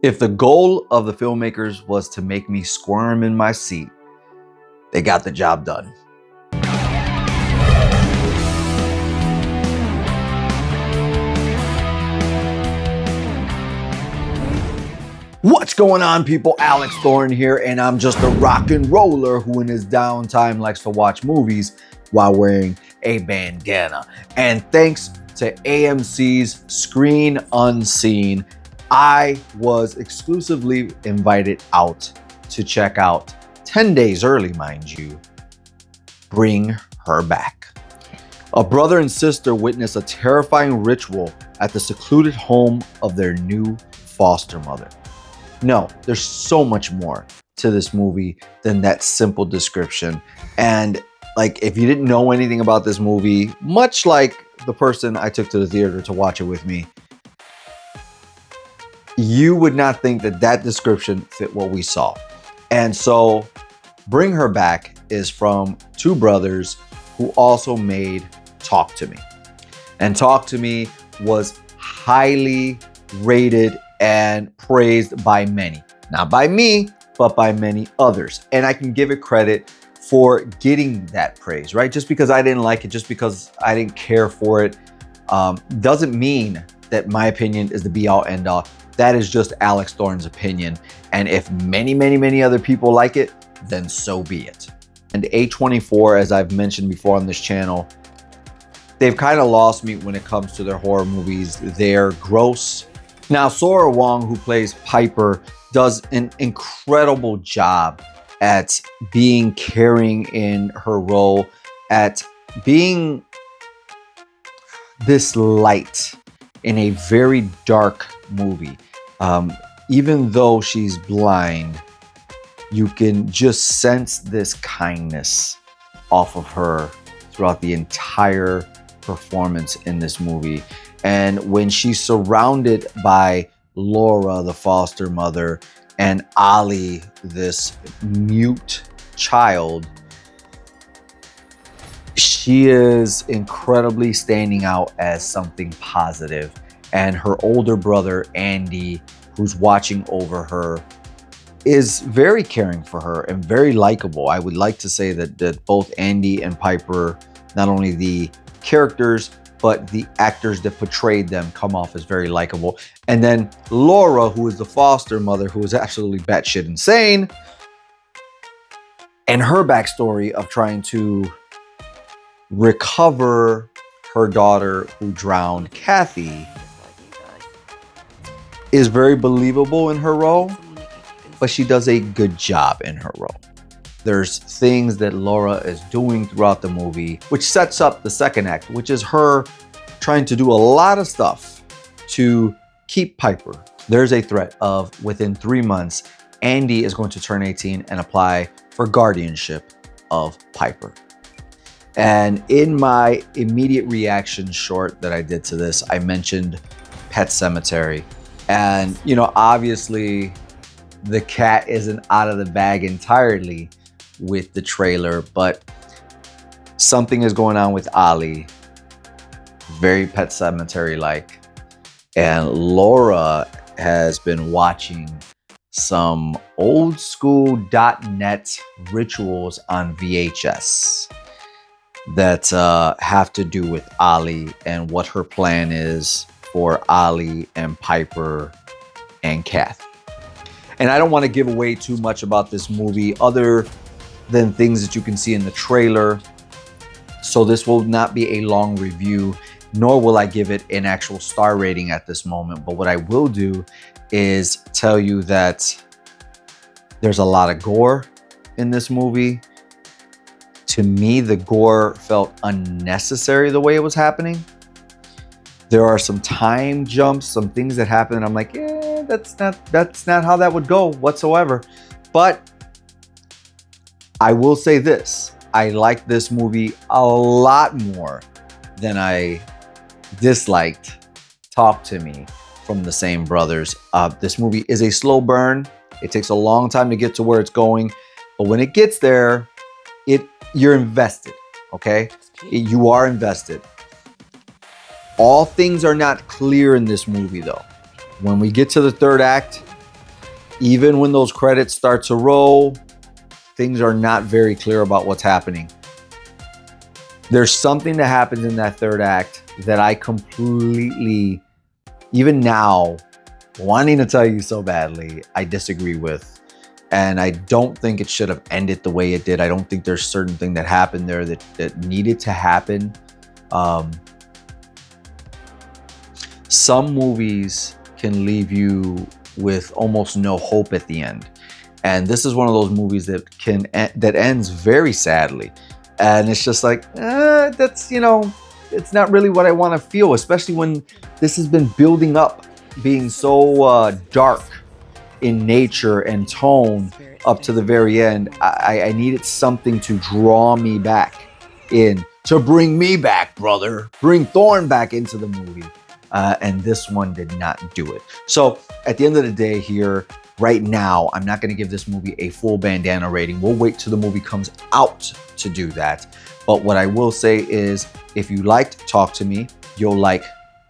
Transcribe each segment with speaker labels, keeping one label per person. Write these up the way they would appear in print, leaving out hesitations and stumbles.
Speaker 1: If the goal of the filmmakers was to make me squirm in my seat, they got the job done. What's going on, people? Alex Thorn here, and I'm just a rock and roller who in his downtime likes to watch movies while wearing a bandana. And thanks to AMC's Screen Unseen, I was exclusively invited out to check out 10 days early, mind you, Bring Her Back. A brother and sister witness a terrifying ritual at the secluded home of their new foster mother. No, there's so much more to this movie than that simple description. And like, if you didn't know anything about this movie, much like the person I took to the theater to watch it with me, you would not think that that description fit what we saw. And so Bring Her Back is from two brothers who also made Talk to Me. And Talk to Me was highly rated and praised by many. Not by me, but by many others. And I can give it credit for getting that praise, right? Just because I didn't like it, just because I didn't care for it, doesn't mean that my opinion is the be all end all. That is just Alex Thorn's opinion. And if many other people like it, then so be it. And A24, as I've mentioned before on this channel, they've kind of lost me when it comes to their horror movies. They're gross. Now, Sora Wong, who plays Piper, does an incredible job at being caring in her role, at being this light in a very dark movie. Even though she's blind, you can just sense this kindness off of her throughout the entire performance in this movie. And when she's surrounded by Laura, the foster mother, and Ali, this mute child, she is incredibly standing out as something positive. And her older brother, Andy, who's watching over her, is very caring for her and very likable. I would like to say that both Andy and Piper, not only the characters, but the actors that portrayed them, come off as very likable. And then Laura, who is the foster mother, who is absolutely batshit insane, and her backstory of trying to recover her daughter who drowned, Kathy, is very believable in her role, but she does a good job in her role. There's things that Laura is doing throughout the movie, which sets up the second act, which is her trying to do a lot of stuff to keep Piper. There's a threat of within 3 months, Andy is going to turn 18 and apply for guardianship of Piper. And in my immediate reaction short that I did to this, I mentioned Pet Sematary. And, you know, obviously the cat isn't out of the bag entirely with the trailer, but something is going on with Ali, very Pet Sematary-like. And Laura has been watching some old school .NET rituals on VHS that have to do with Ali and what her plan is for Ali and Piper and Kath. And I don't want to give away too much about this movie other than things that you can see in the trailer. So this will not be a long review, nor will I give it an actual star rating at this moment. But what I will do is tell you that there's a lot of gore in this movie. To me, the gore felt unnecessary the way it was happening. There are some time jumps, some things that happen, and I'm like, that's not how that would go whatsoever. But I will say this: I like this movie a lot more than I disliked Talk to Me from the same brothers. This movie is a slow burn. It takes a long time to get to where it's going, but when it gets there, you're invested. Okay, you are invested. All things are not clear in this movie, though. When we get to the third act, Even when those credits start to roll, things are not very clear about what's happening. There's something that happens in that third act that I completely, even now, wanting to tell you so badly, I disagree with. And I don't think it should have ended the way it did. I don't think there's certain thing that happened there that needed to happen. Some movies can leave you with almost no hope at the end. And this is one of those movies that ends very sadly. And it's just like, that's, you know, it's not really what I want to feel, especially when this has been building up, being so dark in nature and tone up to the very end. I needed something to draw me back in, to bring me back, brother. Bring Thorn back into the movie. And this one did not do it. So at the end of the day here, right now, I'm not going to give this movie a full bandana rating. We'll wait till the movie comes out to do that. But what I will say is, if you liked Talk to Me, you'll like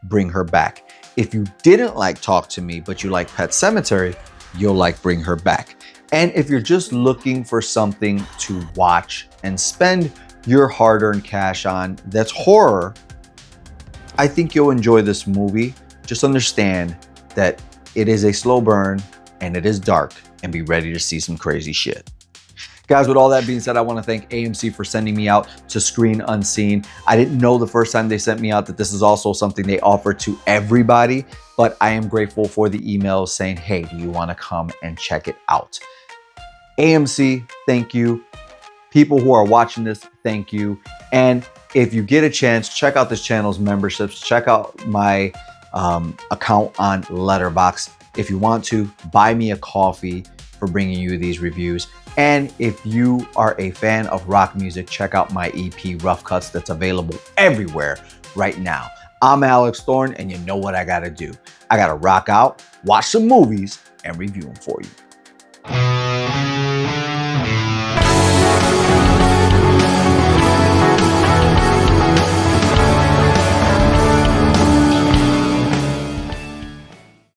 Speaker 1: Bring Her Back. If you didn't like Talk to Me, but you like Pet Sematary, you'll like Bring Her Back. And if you're just looking for something to watch and spend your hard-earned cash on that's horror, I think you'll enjoy this movie. Just understand that it is a slow burn and it is dark, and be ready to see some crazy shit. Guys, with all that being said, I want to thank AMC for sending me out to Screen Unseen. I didn't know the first time they sent me out that this is also something they offer to everybody, but I am grateful for the emails saying, hey, do you want to come and check it out? AMC, thank you. People who are watching this, thank you. And if you get a chance, check out this channel's memberships. Check out my account on Letterboxd. If you want to, buy me a coffee for bringing you these reviews. And if you are a fan of rock music, check out my EP, Ruff, Cutz, that's available everywhere right now. I'm Alex Thorn, and you know what I gotta do. I gotta rock out, watch some movies, and review them for you.